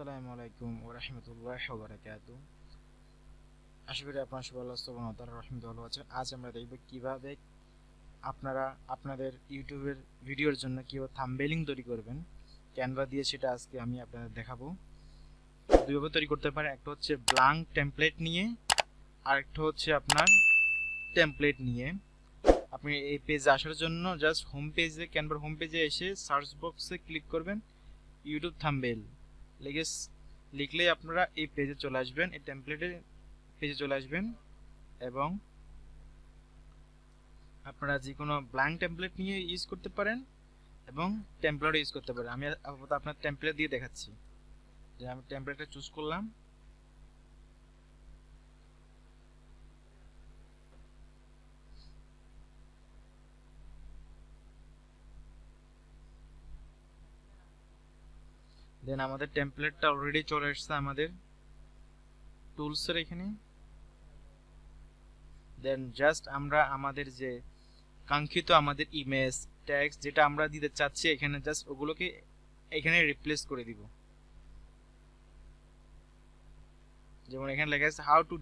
আসসালামু আলাইকুম ওয়া রাহমাতুল্লাহি ওয়া বারাকাতুহু। আশা করি আপনারা সবাই আল্লাহ সুবহানাহু ওয়া তাআলার রহমতে ভালো আছেন। আজ আমরা দেখব কিভাবে আপনারা আপনাদের ইউটিউবের ভিডিওর জন্য কিভাবে থাম্বনেইলিং তৈরি করবেন ক্যানভা দিয়ে, সেটা আজকে আমি আপনাদের দেখাবো। দুইভাবে তৈরি করতে পারেন, একটা হচ্ছে ব্ল্যাঙ্ক টেমপ্লেট নিয়ে, আর একটা হচ্ছে আপনার টেমপ্লেট নিয়ে। আপনি এই পেজে আসার জন্য জাস্ট হোম পেজে, ক্যানভার হোম পেজে এসে সার্চ বক্সে ক্লিক করবেন, ইউটিউব থাম্বনেইল লিখলেই আপনারা এই পেজে চলে আসবেন, এই টেমপ্লেটের পেজে চলে আসবেন। এবং আপনারা যে কোনো ব্ল্যাঙ্ক টেমপ্লেট নিয়ে ইউজ করতে পারেন এবং টেমপ্লেটও ইউজ করতে পারেন। আমি আপাতত আপনার টেমপ্লেট দিয়ে দেখাচ্ছি। যে আমি টেমপ্লেটটা চুজ করলাম, দেন আমাদের টেমপ্লেটটা অলরেডি চলে আসছে আমাদের টুলসের এখানে। দেন জাস্ট আমরা আমাদের যে কাঙ্ক্ষিত আমাদের ইমেজ টেক্সট যেটা আমরা দিতে চাচ্ছি এখানে জাস্ট ওগুলোকে এখানে রিপ্লেস করে দিব। যেমন এখানে লেখা আছে হাউ টু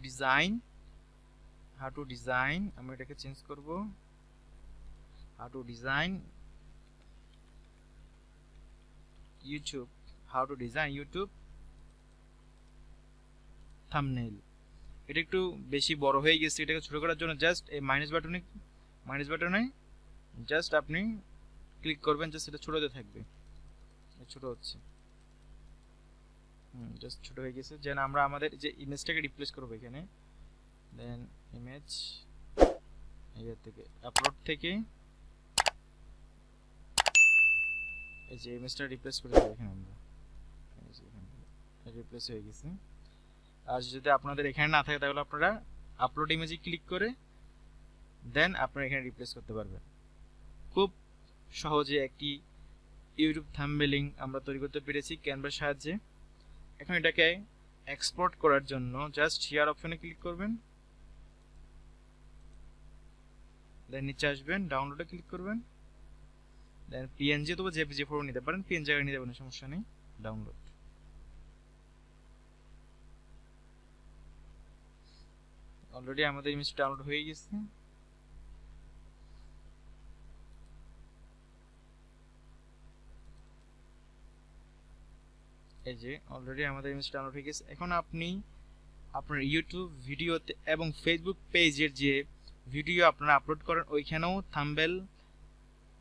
ডিজাইন, আমি এটাকে চেঞ্জ করব, how to design YouTube thumbnail. এটা একটু বেশি বড় হয়ে গেছে, এটাকে ছোট করার জন্য জাস্ট এই মাইনাস বাটনে জাস্ট আপনি ক্লিক করবেন, জাস্ট এটা ছোট হতে থাকবে। ছোট হচ্ছে, জাস্ট ছোট হয়ে গেছে। যেন আমরা আমাদের যে ইমেজটাকে রিপ্লেস করব এখানে, দেন ইমেজ এর থেকে আপলোড থেকে এই যে ইমেজটা রিপ্লেস করে দেব এখানে আমরা, এই যে এখানে রিপ্লেস হয়ে গেছে। আর যদি আপনাদের এখানে না থাকে তাহলে আপনারা আপলোড ইমেজে ক্লিক করে দেন আপনারা এখানে রিপ্লেস করতে পারবেন। খুব সহজে একটি ইউটিউব থাম্বনেইলিং আমরা তৈরি করতে পেরেছি ক্যানভার সাহায্যে। এখন এটাকে এক্সপোর্ট করার জন্য জাস্ট শেয়ার অপশনে ক্লিক করবেন, দেন নিচে আসবেন, ডাউনলোডে ক্লিক করবেন, দেন পিএনজি অথবা জেপিজি ফটো নিতে পারেন, পিএনজি আকারে নিতে পারেন, সমস্যা নেই। ডাউনলোড অলরেডি আমাদের ইমেজ ডাউনলোড হয়ে গেছে। এই যে অলরেডি আমাদের ইমেজ ডাউনলোড হয়ে গেছে। এখন আপনি আপনার ইউটিউব ভিডিওতে এবং ফেসবুক পেজের যে ভিডিও আপনারা আপলোড করেন ওইখানেও থাম্বনেইল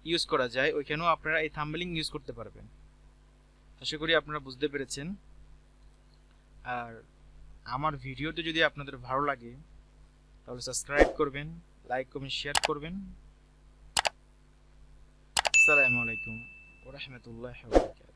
ইউজ করা যায়, ওইখানেও আপনারা এই থাম্বনেইলিং ইউজ করতে পারবেন। আশা করি আপনারা বুঝতে পেরেছেন। আর আমার ভিডিওটি যদি আপনাদের ভালো লাগে তাহলে সাবস্ক্রাইব করবেন, লাইক কমেন্ট শেয়ার করবেন। আসসালামু আলাইকুম ওয়া রাহমাতুল্লাহি ওয়া বারাকাতুহু।